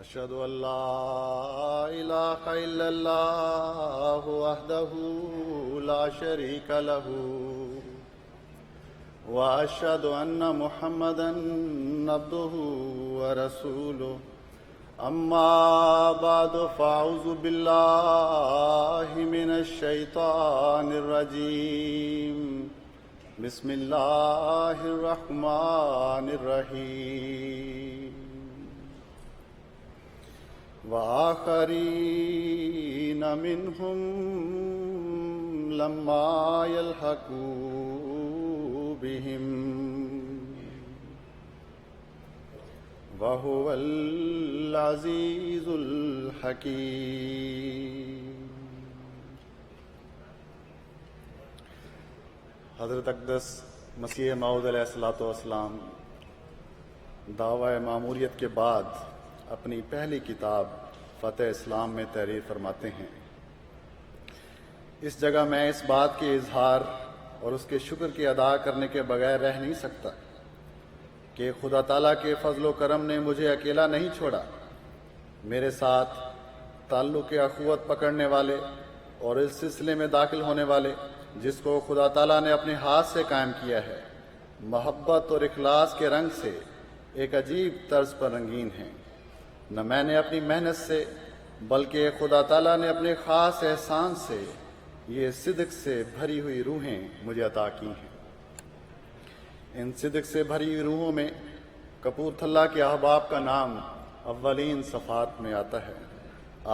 أشهد أن لا إله إلا الله وحده لا شريك له وأشهد أن محمدا عبده ورسوله أما بعد فأعوذ بالله من الشيطان الرجيم بسم الله الرحمن الرحيم وآخرين منهم لما يلحقوا بهم وهو العزيز الحكيم۔ حضرت اقدس مسیح موعود علیہ الصلوۃ والسلام دعوی ماموریت کے بعد اپنی پہلی کتاب فتح اسلام میں تحریر فرماتے ہیں، اس جگہ میں اس بات کے اظہار اور اس کے شکر کی ادا کرنے کے بغیر رہ نہیں سکتا کہ خدا تعالیٰ کے فضل و کرم نے مجھے اکیلا نہیں چھوڑا، میرے ساتھ تعلق اخوت پکڑنے والے اور اس سلسلے میں داخل ہونے والے جس کو خدا تعالیٰ نے اپنے ہاتھ سے قائم کیا ہے، محبت اور اخلاص کے رنگ سے ایک عجیب طرز پر رنگین ہیں۔ نہ میں نے اپنی محنت سے بلکہ خدا تعالیٰ نے اپنے خاص احسان سے یہ صدق سے بھری ہوئی روحیں مجھے عطا کی ہیں۔ ان صدق سے بھری ہوئی روحوں میں کپورتھلا کے احباب کا نام اولین صفحات میں آتا ہے۔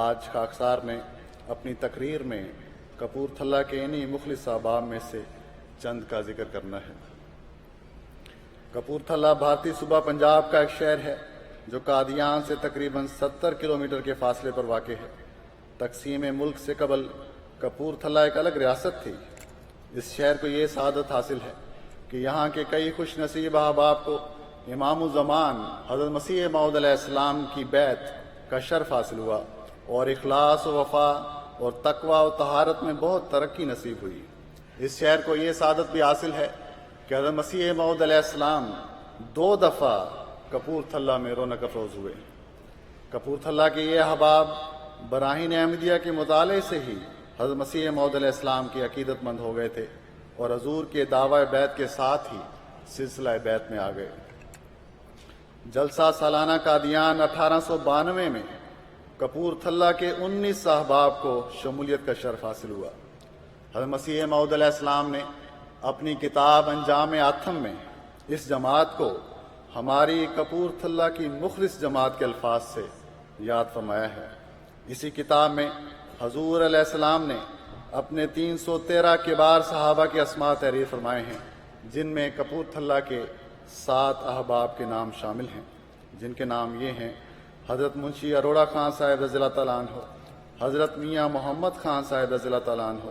آج خاکسار نے اپنی تقریر میں کپورتھلا کے انہی مخلص احباب میں سے چند کا ذکر کرنا ہے۔ کپورتھلا بھارتی صوبہ پنجاب کا ایک شہر ہے جو قادیان سے تقریباً 70 کلومیٹر کے فاصلے پر واقع ہے۔ تقسیم ملک سے قبل کپورتھلا ایک الگ ریاست تھی۔ اس شہر کو یہ سعادت حاصل ہے کہ یہاں کے کئی خوش نصیب احباب کو امام الزمان حضرت مسیح موعود علیہ السلام کی بیعت کا شرف حاصل ہوا اور اخلاص و وفا اور تقوی و طہارت میں بہت ترقی نصیب ہوئی۔ اس شہر کو یہ سعادت بھی حاصل ہے کہ حضرت مسیح موعود علیہ السلام 2 دفعہ کپورتھلا میں رونق افروز ہوئے۔ کپورتھلا کے یہ احباب براہین احمدیہ کے مطالعے سے ہی حضرت مسیح موعود علیہ السلام کے عقیدت مند ہو گئے تھے اور حضور کے دعوی بیعت کے ساتھ ہی سلسلہ بیعت میں آ گئے۔ جلسہ سالانہ قادیان 1892 میں کپورتھلا کے 19 احباب کو شمولیت کا شرف حاصل ہوا۔ حضرت مسیح موعود علیہ السلام نے اپنی کتاب انجام آتم میں اس جماعت کو ہماری کپورتھلا کی مخلص جماعت کے الفاظ سے یاد فرمایا ہے۔ اسی کتاب میں حضور علیہ السلام نے اپنے 313 کبار صحابہ کے اسماء تحریر فرمائے ہیں، جن میں کپورتھلا کے 7 احباب کے نام شامل ہیں، جن کے نام یہ ہیں: حضرت منشی اروڑا خان صاحب رضی اللہ تعالیٰ عنہ، حضرت میاں محمد خان صاحب رضی اللہ تعالیٰ عنہ،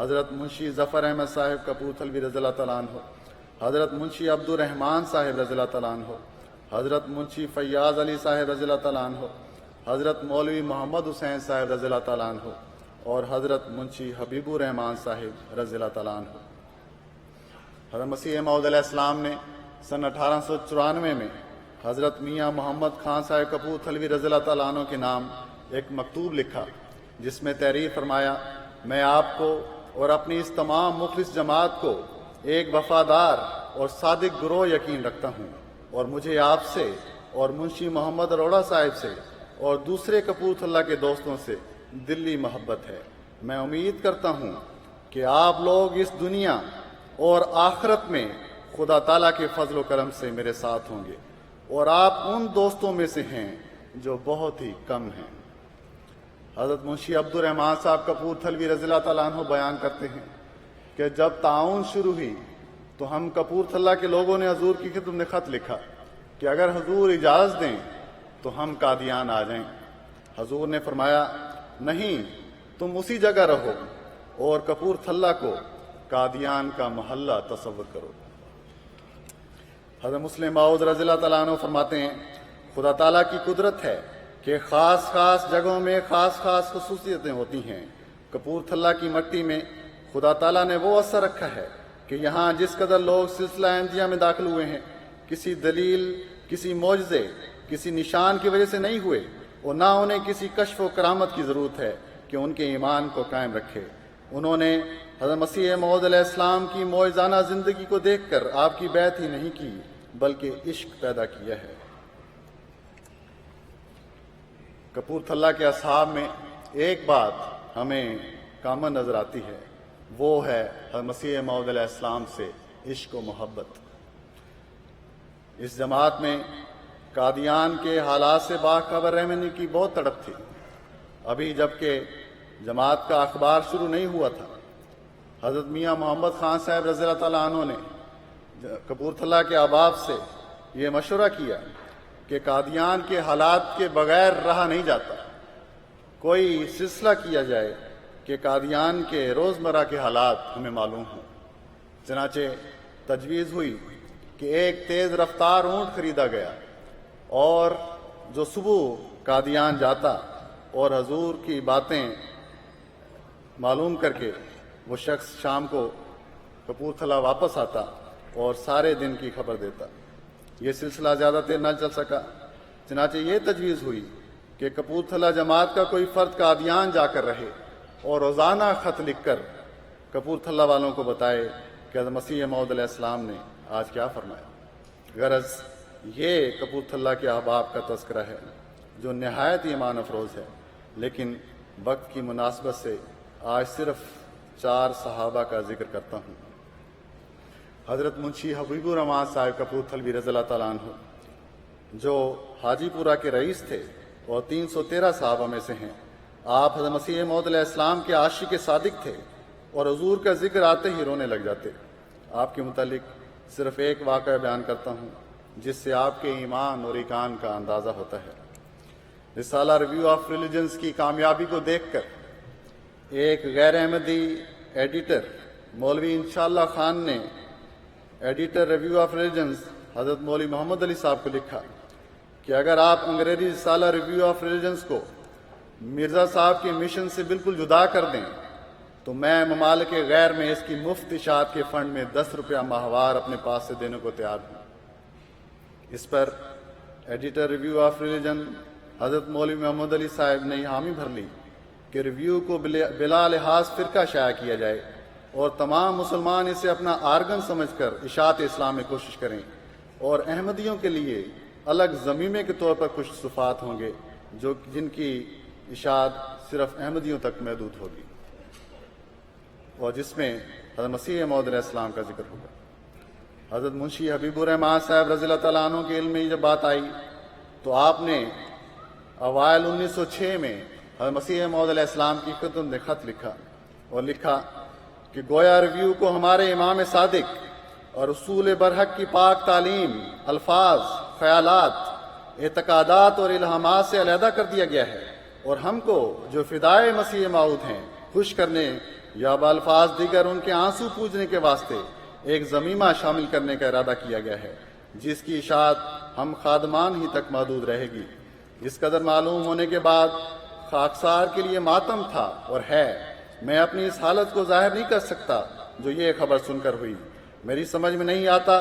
حضرت منشی ظفر احمد صاحب کپورتھلوی رضی اللہ تعالیٰ عنہ، حضرت منشی عبد الرحمن صاحب رضی اللہ تعالیٰ عنہ، حضرت منشی فیاض علی صاحب رضی اللہ تعالیٰ عنہ، حضرت مولوی محمد حسین صاحب رضی اللہ تعالیٰ عنہ اور حضرت منشی حبیب الرحمان صاحب رضی اللہ تعالیٰ عنہ۔ حضرت مسیح موعود علیہ السلام نے سن 1894 میں حضرت میاں محمد خان صاحب کپورتھلوی رضی اللہ تعالیٰ عنہ کے نام ایک مکتوب لکھا، جس میں تحریر فرمایا: میں آپ کو اور اپنی اس تمام مخلص جماعت کو ایک وفادار اور صادق گروہ یقین رکھتا ہوں، اور مجھے آپ سے اور منشی محمد اروڑا صاحب سے اور دوسرے کپورتھلا کے دوستوں سے دلی محبت ہے۔ میں امید کرتا ہوں کہ آپ لوگ اس دنیا اور آخرت میں خدا تعالیٰ کے فضل و کرم سے میرے ساتھ ہوں گے، اور آپ ان دوستوں میں سے ہیں جو بہت ہی کم ہیں۔ حضرت منشی عبد الرحمان صاحب کپورتھلوی رضی اللہ تعالیٰ عنہ بیان کرتے ہیں کہ جب تعاون شروع ہوئی تو ہم کپورتھلا کے لوگوں نے حضور کی خدمت میں خط لکھا کہ اگر حضور اجازت دیں تو ہم قادیان آ جائیں۔ حضور نے فرمایا: نہیں، تم اسی جگہ رہو اور کپورتھلا کو قادیان کا محلہ تصور کرو۔ حضرت مسلم موعود رضی اللہ تعالیٰ عنہ فرماتے ہیں: خدا تعالیٰ کی قدرت ہے کہ خاص جگہوں میں خاص خصوصیتیں ہوتی ہیں۔ کپورتھلا کی مٹی میں خدا تعالیٰ نے وہ اثر رکھا ہے کہ یہاں جس قدر لوگ سلسلہ احمدیہ میں داخل ہوئے ہیں، کسی دلیل، کسی معجزے، کسی نشان کی وجہ سے نہیں ہوئے، اور نہ انہیں کسی کشف و کرامت کی ضرورت ہے کہ ان کے ایمان کو قائم رکھے۔ انہوں نے حضرت مسیح موعود علیہ السلام کی معجزانہ زندگی کو دیکھ کر آپ کی بیعت ہی نہیں کی بلکہ عشق پیدا کیا ہے۔ کپورتھلا کے اصحاب میں ایک بات ہمیں کامن نظر آتی ہے، وہ ہے حضرت مسیح موعود علیہ السلام سے عشق و محبت۔ اس جماعت میں قادیان کے حالات سے باخبر رہنے کی بہت تڑپ تھی۔ ابھی جبکہ جماعت کا اخبار شروع نہیں ہوا تھا، حضرت میاں محمد خان صاحب رضی اللہ تعالیٰ عنہ نے کپورتھلا کے احباب سے یہ مشورہ کیا کہ قادیان کے حالات کے بغیر رہا نہیں جاتا، کوئی سلسلہ کیا جائے کہ قادیان کے روزمرہ کے حالات ہمیں معلوم ہوں۔ چنانچہ تجویز ہوئی کہ ایک تیز رفتار اونٹ خریدا گیا اور جو صبح قادیان جاتا اور حضور کی باتیں معلوم کر کے وہ شخص شام کو کپورتھلا واپس آتا اور سارے دن کی خبر دیتا۔ یہ سلسلہ زیادہ دیر نہ چل سکا، چنانچہ یہ تجویز ہوئی کہ کپورتھلا جماعت کا کوئی فرد قادیان جا کر رہے اور روزانہ خط لکھ کر کپورتھلا والوں کو بتائے کہ حضرت مسیح موعود علیہ السلام نے آج کیا فرمایا۔ غرض یہ کپورتھلا کے احباب کا تذکرہ ہے جو نہایت ایمان افروز ہے، لیکن وقت کی مناسبت سے آج صرف 4 صحابہ کا ذکر کرتا ہوں۔ حضرت منشی حبیب الرحمان صاحب کپورتھلوی رضی اللہ تعالیٰ عنہ جو حاجی پورہ کے رئیس تھے اور 313 صحابہ میں سے ہیں۔ آپ حضرت مسیح موعود علیہ السلام کے عاشق صادق تھے اور حضور کا ذکر آتے ہی رونے لگ جاتے۔ آپ کے متعلق صرف ایک واقعہ بیان کرتا ہوں جس سے آپ کے ایمان اور ایقان کا اندازہ ہوتا ہے۔ رسالہ ریویو آف ریلیجنز کی کامیابی کو دیکھ کر ایک غیر احمدی ایڈیٹر مولوی انشاءاللہ خان نے ایڈیٹر ریویو آف ریلیجنز حضرت مولوی محمد علی صاحب کو لکھا کہ اگر آپ انگریزی رسالہ ریویو آف ریلیجنز کو مرزا صاحب کے مشن سے بالکل جدا کر دیں تو میں ممالک غیر میں اس کی مفت اشاعت کے فنڈ میں 10 روپیہ ماہوار اپنے پاس سے دینے کو تیار ہوں۔ اس پر ایڈیٹر ریویو آف ریلیجن حضرت مولوی محمد علی صاحب نے حامی بھر لی کہ ریویو کو بلا لحاظ فرقہ شائع کیا جائے اور تمام مسلمان اسے اپنا آرگن سمجھ کر اشاعت اسلام میں کوشش کریں، اور احمدیوں کے لیے الگ ضمیمے کے طور پر کچھ صفات ہوں گے جن کی اشاعت صرف احمدیوں تک محدود ہوگی اور جس میں حضرت مسیح موعود علیہ السلام کا ذکر ہوگا۔ حضرت منشی حبیب الرحمان صاحب رضی اللہ تعالیٰ عنہ کے علم میں جب بات آئی تو آپ نے اوائل 1906 میں حضرت مسیح موعود علیہ السلام کی خدمت میں خط لکھا اور لکھا کہ گویا ریویو کو ہمارے امام صادق اور رسول برحق کی پاک تعلیم، الفاظ، خیالات، اعتقادات اور الہامات سے علیحدہ کر دیا گیا ہے، اور ہم کو جو فدائے مسیح موعود ہیں خوش کرنے یا بالفاظ دیگر ان کے آنسو پوجنے کے واسطے ایک ضمیمہ شامل کرنے کا ارادہ کیا گیا ہے جس کی اشاعت ہم خادمان ہی تک محدود رہے گی۔ اس قدر معلوم ہونے کے بعد خاکسار کے لیے ماتم تھا اور ہے۔ میں اپنی اس حالت کو ظاہر نہیں کر سکتا جو یہ خبر سن کر ہوئی۔ میری سمجھ میں نہیں آتا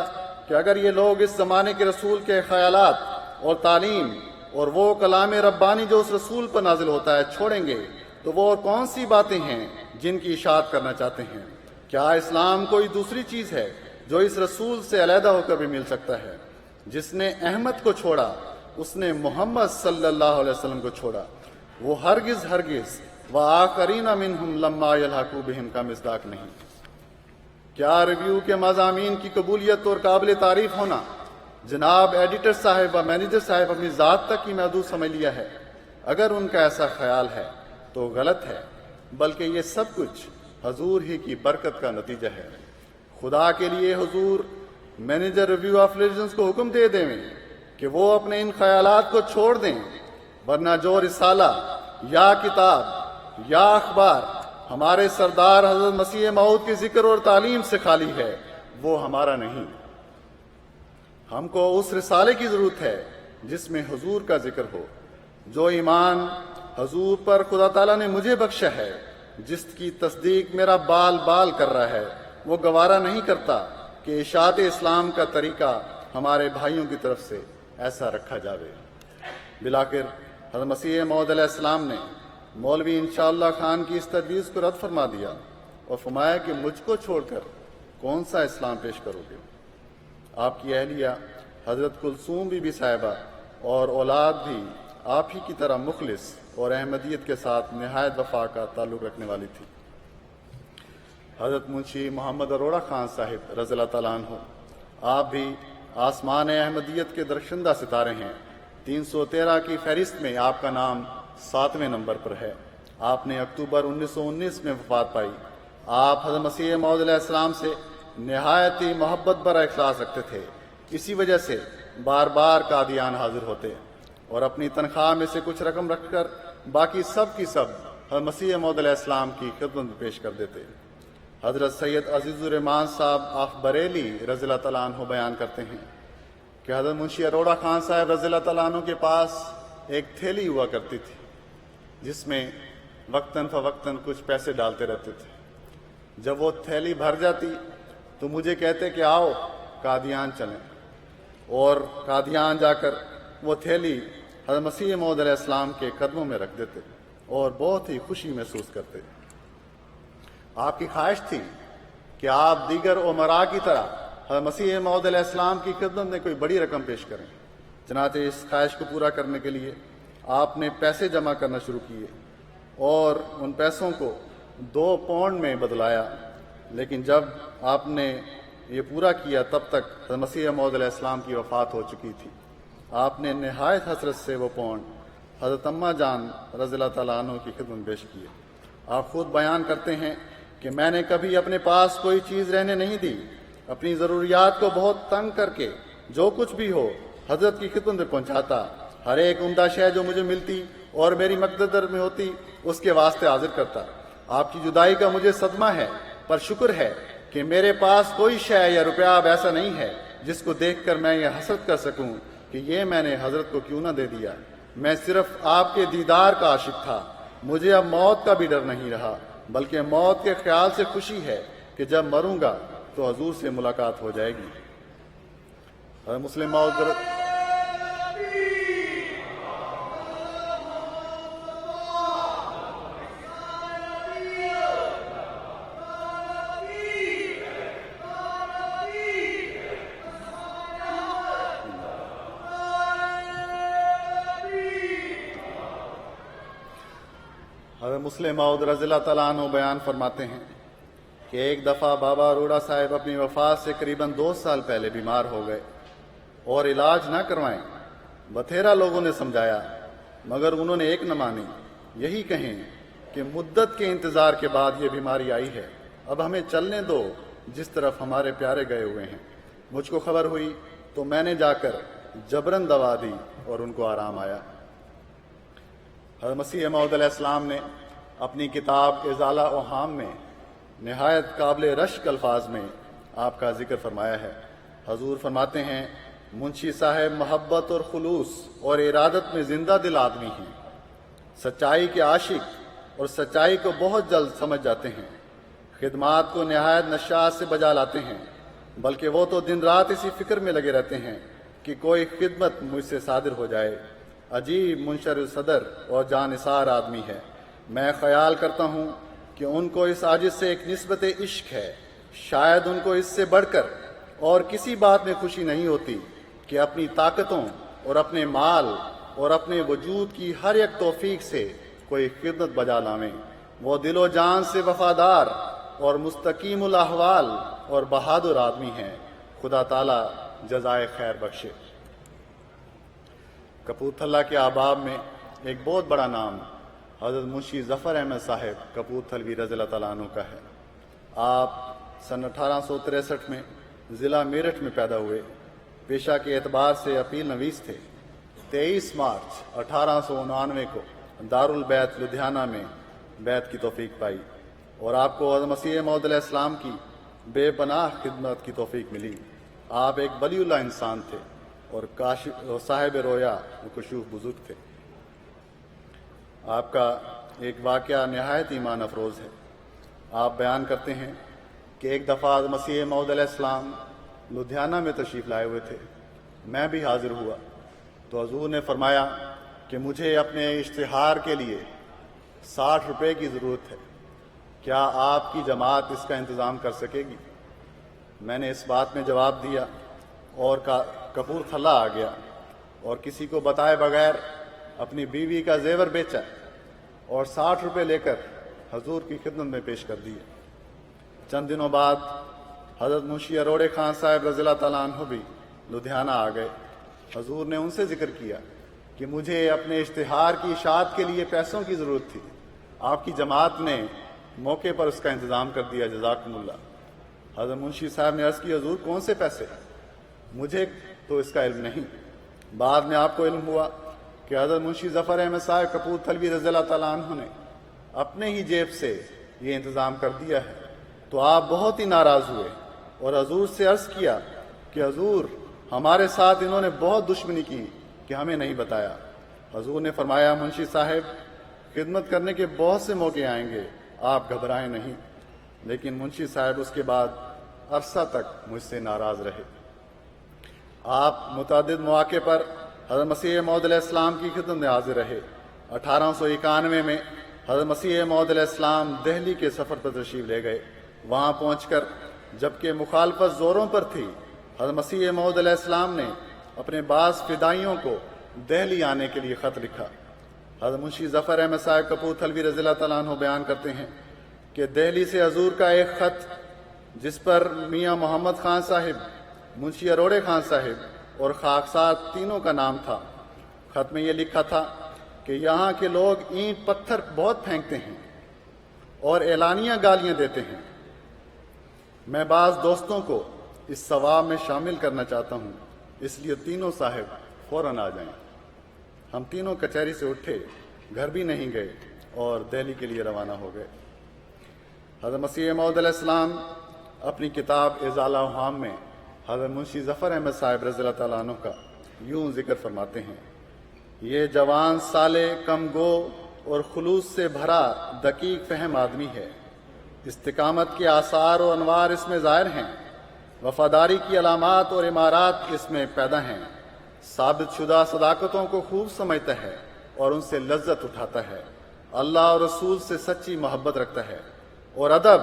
کہ اگر یہ لوگ اس زمانے کے رسول کے خیالات اور تعلیم اور وہ کلام ربانی جو اس رسول پر نازل ہوتا ہے چھوڑیں گے تو وہ اور کون سی باتیں ہیں جن کی اشاعت کرنا چاہتے ہیں؟ کیا اسلام کوئی دوسری چیز ہے جو اس رسول سے علیحدہ ہو کر بھی مل سکتا ہے؟ جس نے احمد کو چھوڑا اس نے محمد صلی اللہ علیہ وسلم کو چھوڑا۔ وہ ہرگز وآخرین منہم لما یلحقوا بہم کا مصداق نہیں۔ کیا ریویو کے مضامین کی قبولیت اور قابل تعریف ہونا جناب ایڈیٹر صاحب و مینیجر صاحب اپنی ذات تک ہی محدود سمجھ لیا ہے؟ اگر ان کا ایسا خیال ہے تو غلط ہے، بلکہ یہ سب کچھ حضور ہی کی برکت کا نتیجہ ہے۔ خدا کے لیے حضور مینیجر ریویو آف ریلیجنز کو حکم دے دیں کہ وہ اپنے ان خیالات کو چھوڑ دیں، ورنہ جو رسالہ یا کتاب یا اخبار ہمارے سردار حضرت مسیح موعود کے ذکر اور تعلیم سے خالی ہے وہ ہمارا نہیں۔ ہم کو اس رسالے کی ضرورت ہے جس میں حضور کا ذکر ہو۔ جو ایمان حضور پر خدا تعالیٰ نے مجھے بخشا ہے، جس کی تصدیق میرا بال بال کر رہا ہے، وہ گوارا نہیں کرتا کہ اشاعت اسلام کا طریقہ ہمارے بھائیوں کی طرف سے ایسا رکھا جاوے۔ بلاخر حضرت مسیح موعود علیہ السلام نے مولوی انشاءاللہ خان کی اس تجویز کو رد فرما دیا اور فرمایا کہ مجھ کو چھوڑ کر کون سا اسلام پیش کرو گے؟ آپ کی اہلیہ حضرت کلثوم بی بی صاحبہ اور اولاد بھی آپ ہی کی طرح مخلص اور احمدیت کے ساتھ نہایت وفا کا تعلق رکھنے والی تھی۔ حضرت منشی محمد اروڑہ خان صاحب رضی اللہ تعالیٰ عنہ، آپ بھی آسمان احمدیت کے درخشندہ ستارے ہیں۔ 313 کی فہرست میں آپ کا نام 7ویں نمبر پر ہے۔ آپ نے اکتوبر 1919 میں وفات پائی۔ آپ حضرت مسیح موعود علیہ السلام سے نہایت ہی محبت برا اخلاص رکھتے تھے، اسی وجہ سے بار بار قادیان حاضر ہوتے اور اپنی تنخواہ میں سے کچھ رقم رکھ کر باقی سب کی سب حضرت مسیح موعود علیہ السلام کی خدمت میں پیش کر دیتے۔ حضرت سید عزیز الرحمان صاحب آف بریلی رضی اللہ تعالیٰ عنہ بیان کرتے ہیں کہ حضرت منشی اروڑہ خان صاحب رضی اللہ تعالیٰ عنہ کے پاس ایک تھیلی ہوا کرتی تھی جس میں وقتاً فوقتاً کچھ پیسے ڈالتے رہتے تھے۔ جب وہ تھیلی بھر جاتی تو مجھے کہتے کہ آؤ قادیان چلیں، اور قادیان جا کر وہ تھیلی حضرت مسیح موعود علیہ السلام کے قدموں میں رکھ دیتے اور بہت ہی خوشی محسوس کرتے۔ آپ کی خواہش تھی کہ آپ دیگر امراء کی طرح حضرت مسیح موعود علیہ السلام کی خدمت میں کوئی بڑی رقم پیش کریں۔ چنانچہ اس خواہش کو پورا کرنے کے لیے آپ نے پیسے جمع کرنا شروع کیے اور ان پیسوں کو 2 پاؤنڈ میں بدلایا، لیکن جب آپ نے یہ پورا کیا تب تک حضرت مسیح موعود علیہ السلام کی وفات ہو چکی تھی۔ آپ نے نہایت حسرت سے وہ پاؤنڈ حضرت اماں جان رضی اللہ تعالیٰ عنہ کی خدمت میں پیش کیے۔ آپ خود بیان کرتے ہیں کہ میں نے کبھی اپنے پاس کوئی چیز رہنے نہیں دی، اپنی ضروریات کو بہت تنگ کر کے جو کچھ بھی ہو حضرت کی خدمت میں پہنچاتا، ہر ایک عمدہ شے جو مجھے ملتی اور میری مقدر میں ہوتی اس کے واسطے حاضر کرتا۔ آپ کی جدائی کا مجھے صدمہ ہے، پر شکر ہے کہ میرے پاس کوئی شے یا روپیہ اب ایسا نہیں ہے جس کو دیکھ کر میں یہ حسرت کر سکوں کہ یہ میں نے حضرت کو کیوں نہ دے دیا۔ میں صرف آپ کے دیدار کا عاشق تھا، مجھے اب موت کا بھی ڈر نہیں رہا، بلکہ موت کے خیال سے خوشی ہے کہ جب مروں گا تو حضور سے ملاقات ہو جائے گی۔ حضرت مسلم موعود مسلم موعود رضی اللہ تعالیٰ عنہ بیان فرماتے ہیں کہ ایک دفعہ بابا اروڑہ صاحب اپنی وفات سے قریباً 2 سال پہلے بیمار ہو گئے اور علاج نہ کروائیں۔ بتھیرا لوگوں نے سمجھایا مگر انہوں نے ایک نہ مانی، یہی کہیں کہ مدت کے انتظار کے بعد یہ بیماری آئی ہے، اب ہمیں چلنے دو جس طرف ہمارے پیارے گئے ہوئے ہیں۔ مجھ کو خبر ہوئی تو میں نے جا کر جبراً دوا دی اور ان کو آرام آیا۔ حضرت مسیح موعود علیہ السلام نے اپنی کتاب ازالہ اوہام میں نہایت قابل رشک الفاظ میں آپ کا ذکر فرمایا ہے۔ حضور فرماتے ہیں منشی صاحب محبت اور خلوص اور ارادت میں زندہ دل آدمی ہیں، سچائی کے عاشق اور سچائی کو بہت جلد سمجھ جاتے ہیں، خدمات کو نہایت نشاط سے بجا لاتے ہیں، بلکہ وہ تو دن رات اسی فکر میں لگے رہتے ہیں کہ کوئی خدمت مجھ سے صادر ہو جائے۔ عجیب منشر صدر اور جانثار آدمی ہے۔ میں خیال کرتا ہوں کہ ان کو اس عاجز سے ایک نسبت عشق ہے، شاید ان کو اس سے بڑھ کر اور کسی بات میں خوشی نہیں ہوتی کہ اپنی طاقتوں اور اپنے مال اور اپنے وجود کی ہر ایک توفیق سے کوئی خدمت بجا لاویں۔ وہ دل و جان سے وفادار اور مستقیم الاحوال اور بہادر آدمی ہیں، خدا تعالیٰ جزائے خیر بخشے۔ کپورتھلا کے احباب میں ایک بہت بڑا نام حضرت منشی ظفر احمد صاحب کپورتھلوی رضی اللہ تعالیٰ عنہ کا ہے۔ آپ سن 1863 میں ضلع میرٹھ میں پیدا ہوئے، پیشہ کے اعتبار سے اپیل نویس تھے۔ 23 مارچ 1899 کو دارالبیت لدھیانہ میں بیعت کی توفیق پائی اور آپ کو حضرت مسیح موعود علیہ السلام کی بے پناہ خدمت کی توفیق ملی۔ آپ ایک ولی اللہ انسان تھے اور صاحب رویا کشوف بزرگ تھے۔ آپ کا ایک واقعہ نہایت ایمان افروز ہے۔ آپ بیان کرتے ہیں کہ ایک دفعہ مسیح موعود علیہ السلام لدھیانہ میں تشریف لائے ہوئے تھے، میں بھی حاضر ہوا تو حضور نے فرمایا کہ مجھے اپنے اشتہار کے لیے 60 روپے کی ضرورت ہے، کیا آپ کی جماعت اس کا انتظام کر سکے گی؟ میں نے اس بات میں جواب دیا اور کپورتھلا آ گیا اور کسی کو بتائے بغیر اپنی بیوی کا زیور بیچا اور 60 روپے لے کر حضور کی خدمت میں پیش کر دیے۔ چند دنوں بعد حضرت منشی اروڑے خان صاحب رضی اللہ تعالیٰ عنہ بھی لدھیانہ آ گئے۔ حضور نے ان سے ذکر کیا کہ مجھے اپنے اشتہار کی اشاعت کے لیے پیسوں کی ضرورت تھی، آپ کی جماعت نے موقع پر اس کا انتظام کر دیا، جزاکم اللہ۔ حضرت منشی صاحب نے عرض کی، حضور کون سے پیسے؟ مجھے تو اس کا علم نہیں۔ بعد میں آپ کو علم ہوا کہ حضرت منشی ظفر احمد صاحب کپورتھلوی رضی اللہ تعالیٰ عنہ نے اپنے ہی جیب سے یہ انتظام کر دیا ہے، تو آپ بہت ہی ناراض ہوئے اور حضور سے عرض کیا کہ حضور ہمارے ساتھ انہوں نے بہت دشمنی کی کہ ہمیں نہیں بتایا۔ حضور نے فرمایا، منشی صاحب خدمت کرنے کے بہت سے موقع آئیں گے، آپ گھبرائیں نہیں۔ لیکن منشی صاحب اس کے بعد عرصہ تک مجھ سے ناراض رہے۔ آپ متعدد مواقع پر حضرت مسیح موعود علیہ السلام کی خدمت میں حاضر رہے۔ 1891 میں حضرت مسیح موعود علیہ السلام دہلی کے سفر پر تشریف لے گئے۔ وہاں پہنچ کر جبکہ مخالفت زوروں پر تھی، حضرت مسیح موعود علیہ السلام نے اپنے بعض فدائیوں کو دہلی آنے کے لیے خط لکھا۔ حضرت منشی ظفر احمد صاحب کپورتھلوی رضی اللہ تعالیٰ عنہ بیان کرتے ہیں کہ دہلی سے حضور کا ایک خط جس پر میاں محمد خان صاحب، منشی اروڑے خان صاحب اور خاکسار تینوں کا نام تھا۔ خط میں یہ لکھا تھا کہ یہاں کے لوگ اینٹ پتھر بہت پھینکتے ہیں اور اعلانیہ گالیاں دیتے ہیں۔ میں بعض دوستوں کو اس ثواب میں شامل کرنا چاہتا ہوں، اس لیے تینوں صاحب فوراً آ جائیں۔ ہم تینوں کچہری سے اٹھے، گھر بھی نہیں گئے اور دہلی کے لیے روانہ ہو گئے۔ حضرت مسیح موعود علیہ السلام اپنی کتاب ازالہ اوہام میں حضرت منشی ظفر احمد صاحب رضی اللہ تعالیٰ عنہ کا یوں ذکر فرماتے ہیں، یہ جوان سالے کم گو اور خلوص سے بھرا دقیق فہم آدمی ہے، استقامت کے آثار و انوار اس میں ظاہر ہیں، وفاداری کی علامات اور امارات اس میں پیدا ہیں، ثابت شدہ صداقتوں کو خوب سمجھتا ہے اور ان سے لذت اٹھاتا ہے، اللہ اور رسول سے سچی محبت رکھتا ہے، اور ادب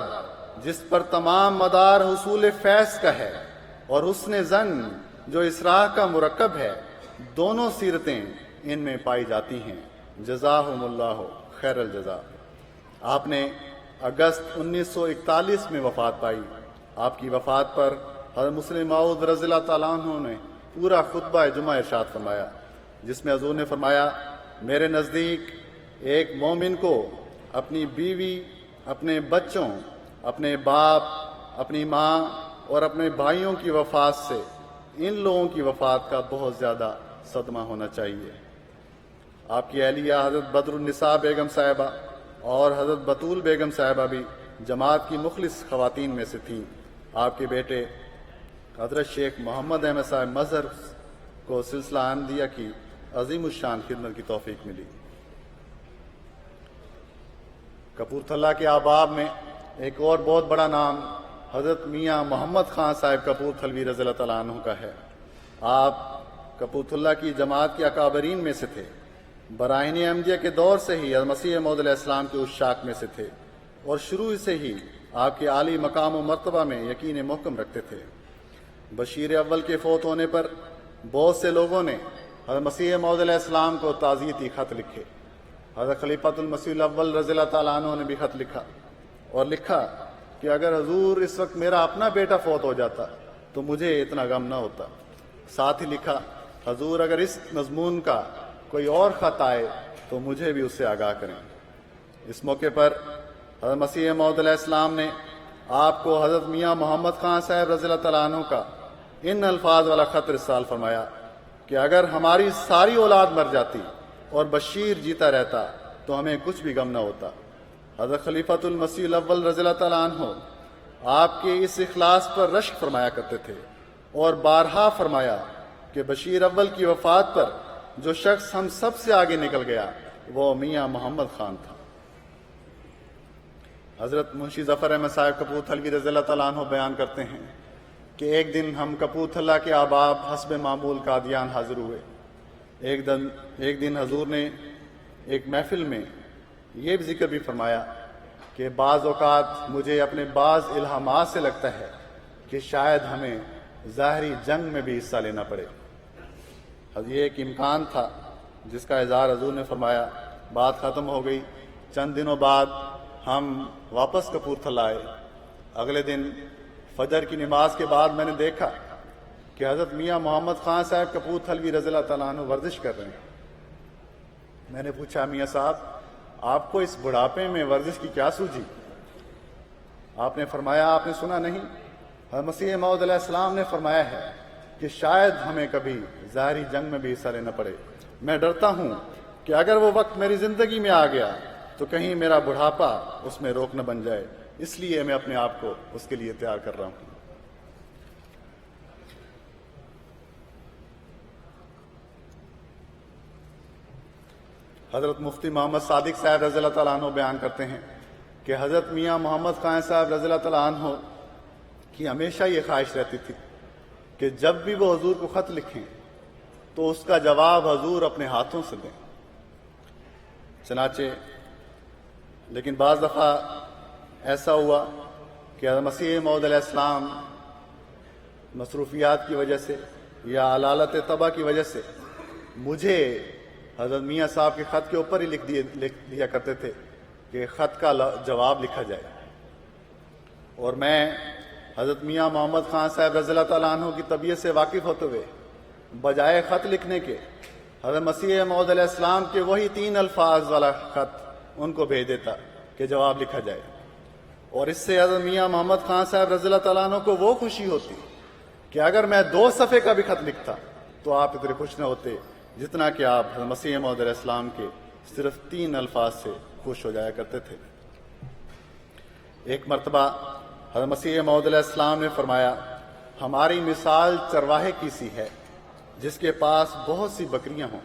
جس پر تمام مدار حصول فیض کا ہے، اور حسن زن جو اسراء کا مرکب ہے، دونوں سیرتیں ان میں پائی جاتی ہیں۔ جزاہم اللہ خیر الجزا۔ آپ نے اگست 1941 میں وفات پائی۔ آپ کی وفات پر حضرت مسلم موعود رضی اللہ تعالیٰ عنہ نے پورا خطبہ جمعہ ارشاد فرمایا، جس میں حضور نے فرمایا، میرے نزدیک ایک مومن کو اپنی بیوی، اپنے بچوں، اپنے باپ، اپنی ماں اور اپنے بھائیوں کی وفات سے ان لوگوں کی وفات کا بہت زیادہ صدمہ ہونا چاہیے۔ آپ کی اہلیہ حضرت بدر النساء بیگم صاحبہ اور حضرت بطول بیگم صاحبہ بھی جماعت کی مخلص خواتین میں سے تھیں۔ آپ کے بیٹے حضرت شیخ محمد احمد صاحب مظہر کو سلسلہ احمدیہ کی عظیم الشان خدمت کی توفیق ملی۔ کپورتھلا کے آباب میں ایک اور بہت بڑا نام حضرت میاں محمد خان صاحب کپورتھلوی رضی اللہ تعالیٰ عنہ کا ہے۔ آپ کپورتھلا کی جماعت کے اکابرین میں سے تھے۔ براہین احمدیہ کے دور سے ہی حضرت مسیح موعود علیہ السلام کے عشاق میں سے تھے اور شروع سے ہی آپ کے عالی مقام و مرتبہ میں یقین محکم رکھتے تھے۔ بشیر اول کے فوت ہونے پر بہت سے لوگوں نے حضرت مسیح موعود علیہ السلام کو تعزیتی خط لکھے۔ حضرت خلیفۃ المسیح الاول رضی اللہ تعالیٰ عنہ نے بھی خط لکھا اور لکھا کہ اگر حضور اس وقت میرا اپنا بیٹا فوت ہو جاتا تو مجھے اتنا غم نہ ہوتا۔ ساتھ ہی لکھا، حضور اگر اس مضمون کا کوئی اور خط آئے تو مجھے بھی اس سے آگاہ کریں۔ اس موقع پر حضرت مسیح موعود علیہ السلام نے آپ کو حضرت میاں محمد خان صاحب رضی اللہ تعالیٰ عنہ کا ان الفاظ والا خط ارسال فرمایا کہ اگر ہماری ساری اولاد مر جاتی اور بشیر جیتا رہتا تو ہمیں کچھ بھی غم نہ ہوتا۔ حضرت خلیفۃ المسیح الاول رضی اللہ تعالیٰ عنہ آپ کے اس اخلاص پر رشک فرمایا کرتے تھے اور بارہا فرمایا کہ بشیر اول کی وفات پر جو شخص ہم سب سے آگے نکل گیا وہ میاں محمد خان تھا۔ حضرت منشی ظفر احمد صاحب کپورتھلوی رضی اللہ تعالیٰ عنہ بیان کرتے ہیں کہ ایک دن ہم کپورتھلا کے آباب حسب معمول قادیان حاضر ہوئے۔ ایک دن حضور نے ایک محفل میں یہ بھی ذکر بھی فرمایا کہ بعض اوقات مجھے اپنے بعض الہامات سے لگتا ہے کہ شاید ہمیں ظاہری جنگ میں بھی حصہ لینا پڑے۔ یہ ایک امکان تھا جس کا اظہار حضور نے فرمایا۔ بات ختم ہو گئی۔ چند دنوں بعد ہم واپس کپورتھلا آئے۔ اگلے دن فجر کی نماز کے بعد میں نے دیکھا کہ حضرت میاں محمد خان صاحب کپورتھلوی رضی اللہ تعالیٰ عنہ ورزش کر رہے ہیں۔ میں نے پوچھا میاں صاحب آپ کو اس بڑھاپے میں ورزش کی کیا سوجی؟ آپ نے فرمایا آپ نے سنا نہیں، حضرت مسیح موعود علیہ السلام نے فرمایا ہے کہ شاید ہمیں کبھی ظاہری جنگ میں بھی حصہ لینا پڑے۔ میں ڈرتا ہوں کہ اگر وہ وقت میری زندگی میں آ گیا تو کہیں میرا بڑھاپا اس میں روک نہ بن جائے، اس لیے میں اپنے آپ کو اس کے لیے تیار کر رہا ہوں۔ حضرت مفتی محمد صادق صاحب رضی اللہ تعالیٰ عنہ بیان کرتے ہیں کہ حضرت میاں محمد خان صاحب رضی اللہ تعالیٰ عنہ کی ہمیشہ یہ خواہش رہتی تھی کہ جب بھی وہ حضور کو خط لکھیں تو اس کا جواب حضور اپنے ہاتھوں سے دیں۔ چنانچہ لیکن بعض دفعہ ایسا ہوا کہ حضرت مسیح موعود علیہ السلام مصروفیات کی وجہ سے یا علالت طبع کی وجہ سے مجھے حضرت میاں صاحب کے خط کے اوپر ہی لکھ دیا کرتے تھے کہ خط کا جواب لکھا جائے، اور میں حضرت میاں محمد خان صاحب رضی اللہ تعالیٰ عنہ کی طبیعت سے واقف ہوتے ہوئے بجائے خط لکھنے کے حضرت مسیح موعود علیہ السلام کے وہی 3 الفاظ والا خط ان کو بھیج دیتا کہ جواب لکھا جائے، اور اس سے حضرت میاں محمد خان صاحب رضی اللہ تعالیٰ عنہ کو وہ خوشی ہوتی کہ اگر میں 2 صفحے کا بھی خط لکھتا تو آپ اتنے خوش نہ ہوتے جتنا کہ آپ حضرت مسیح موعود علیہ السلام کے صرف 3 الفاظ سے خوش ہو جایا کرتے تھے۔ ایک مرتبہ حضرت مسیح موعود علیہ السلام نے فرمایا ہماری مثال چرواہے کی سی ہے جس کے پاس بہت سی بکریاں ہوں،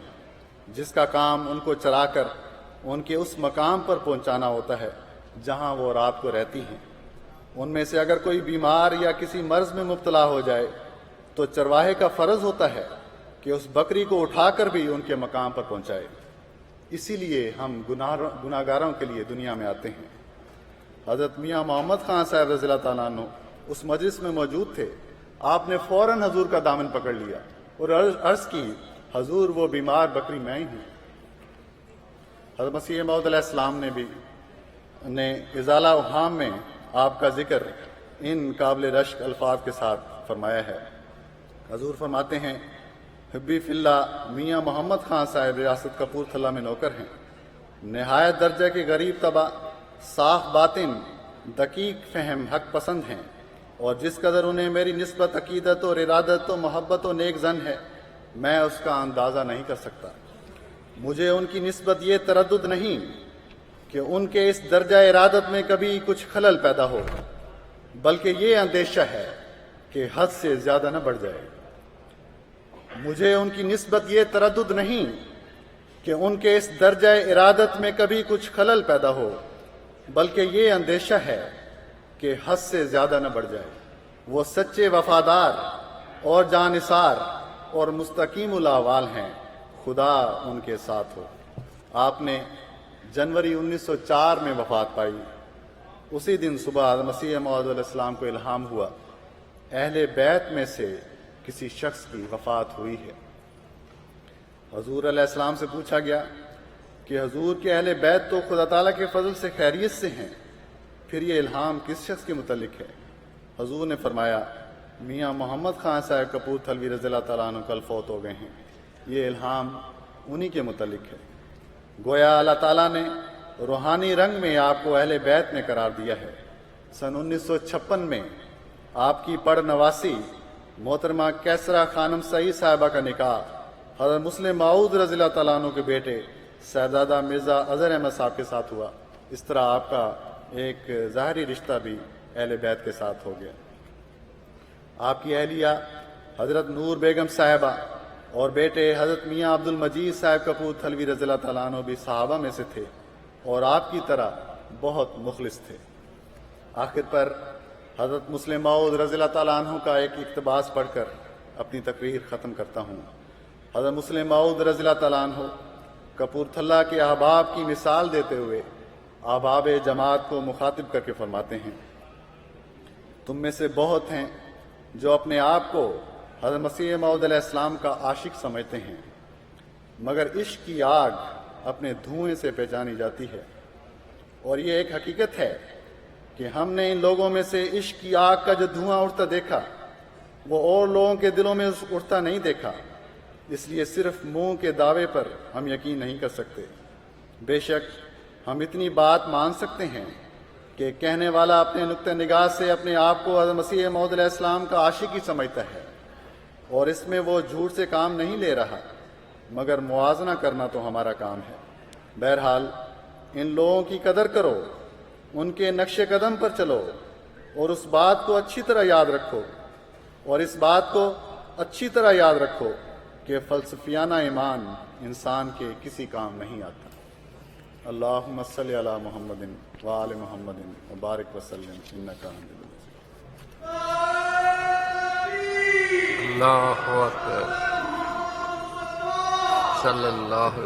جس کا کام ان کو چرا کر ان کے اس مقام پر پہنچانا ہوتا ہے جہاں وہ رات کو رہتی ہیں۔ ان میں سے اگر کوئی بیمار یا کسی مرض میں مبتلا ہو جائے تو چرواہے کا فرض ہوتا ہے کہ اس بکری کو اٹھا کر بھی ان کے مقام پر پہنچائے۔ اسی لیے ہم گناہگاروں کے لیے دنیا میں آتے ہیں۔ حضرت میاں محمد خان صاحب رضی اللہ تعالیٰ عنہ اس مجلس میں موجود تھے۔ آپ نے فوراً حضور کا دامن پکڑ لیا اور عرض کی حضور وہ بیمار بکری میں ہی ہوں۔ حضرت مسیح موعود علیہ السلام نے ازالہ اوہام میں آپ کا ذکر ان قابل رشک الفاظ کے ساتھ فرمایا ہے۔ حضور فرماتے ہیں حبی فی اللہ میاں محمد خان صاحب ریاست کپورتھلا میں نوکر ہیں، نہایت درجہ کے غریب طبع، صاف باطن، دقیق فہم، حق پسند ہیں، اور جس قدر انہیں میری نسبت عقیدت اور ارادت و محبت و نیک ظن ہے میں اس کا اندازہ نہیں کر سکتا۔ مجھے ان کی نسبت یہ تردد نہیں کہ ان کے اس درجہ ارادت میں کبھی کچھ خلل پیدا ہو، بلکہ یہ اندیشہ ہے کہ حد سے زیادہ نہ بڑھ جائے۔ مجھے ان کی نسبت یہ تردد نہیں کہ ان کے اس درجہ ارادت میں کبھی کچھ خلل پیدا ہو، بلکہ یہ اندیشہ ہے کہ حد سے زیادہ نہ بڑھ جائے۔ وہ سچے وفادار اور جانثار اور مستقیم الاحوال ہیں، خدا ان کے ساتھ ہو۔ آپ نے جنوری 1904 میں وفات پائی۔ اسی دن صبح حضرت مسیح موعود علیہ السلام کو الہام ہوا اہل بیت میں سے کسی شخص کی وفات ہوئی ہے۔ حضور علیہ السلام سے پوچھا گیا کہ حضور کے اہل بیت تو خدا تعالیٰ کے فضل سے خیریت سے ہیں، پھر یہ الہام کس شخص کے متعلق ہے؟ حضور نے فرمایا میاں محمد خان صاحب کپورتھلوی رضی اللہ تعالیٰ عنہ کل فوت ہو گئے ہیں، یہ الہام انہی کے متعلق ہے۔ گویا اللہ تعالیٰ نے روحانی رنگ میں آپ کو اہل بیت میں قرار دیا ہے۔ سن 1956 میں آپ کی پڑ نواسی محترمہ کیسرا خانم سعید صاحبہ کا نکاح حضرت مسلم موعود رضی اللہ تعالیٰ عنہ کے بیٹے صاحبزادہ مرزا اظہر احمد صاحب کے ساتھ ہوا۔ اس طرح آپ کا ایک ظاہری رشتہ بھی اہل بیت کے ساتھ ہو گیا۔ آپ کی اہلیہ حضرت نور بیگم صاحبہ اور بیٹے حضرت میاں عبد المجید صاحب کپورتھلوی رضی اللہ تعالیٰ عنہ بھی صحابہ میں سے تھے اور آپ کی طرح بہت مخلص تھے۔ آخر پر حضرت مسلم موعود رضی اللہ تعالیٰ عنہ کا ایک اقتباس پڑھ کر اپنی تقریر ختم کرتا ہوں۔ حضرت مسلم موعود رضی اللہ تعالیٰ عنہ کپورتھلا کے احباب کی مثال دیتے ہوئے احباب جماعت کو مخاطب کر کے فرماتے ہیں، تم میں سے بہت ہیں جو اپنے آپ کو حضرت مسیح موعود علیہ السلام کا عاشق سمجھتے ہیں، مگر عشق کی آگ اپنے دھوئیں سے پہچانی جاتی ہے۔ اور یہ ایک حقیقت ہے کہ ہم نے ان لوگوں میں سے عشق کی آگ کا جو دھواں اٹھتا دیکھا وہ اور لوگوں کے دلوں میں اٹھتا نہیں دیکھا، اس لیے صرف منہ کے دعوے پر ہم یقین نہیں کر سکتے۔ بے شک ہم اتنی بات مان سکتے ہیں کہ کہنے والا اپنے نقطہ نگاہ سے اپنے آپ کو حضرت مسیح موعود علیہ السلام کا عاشق ہی سمجھتا ہے، اور اس میں وہ جھوٹ سے کام نہیں لے رہا، مگر موازنہ کرنا تو ہمارا کام ہے۔ بہرحال ان لوگوں کی قدر کرو، ان کے نقش قدم پر چلو، اور اس بات کو اچھی طرح یاد رکھو کہ فلسفیانہ ایمان انسان کے کسی کام نہیں آتا۔ اللہم صلی علی محمد وآل محمد وبارک وسلم انک حمید مجید۔ اللہ اکبر صلی اللہ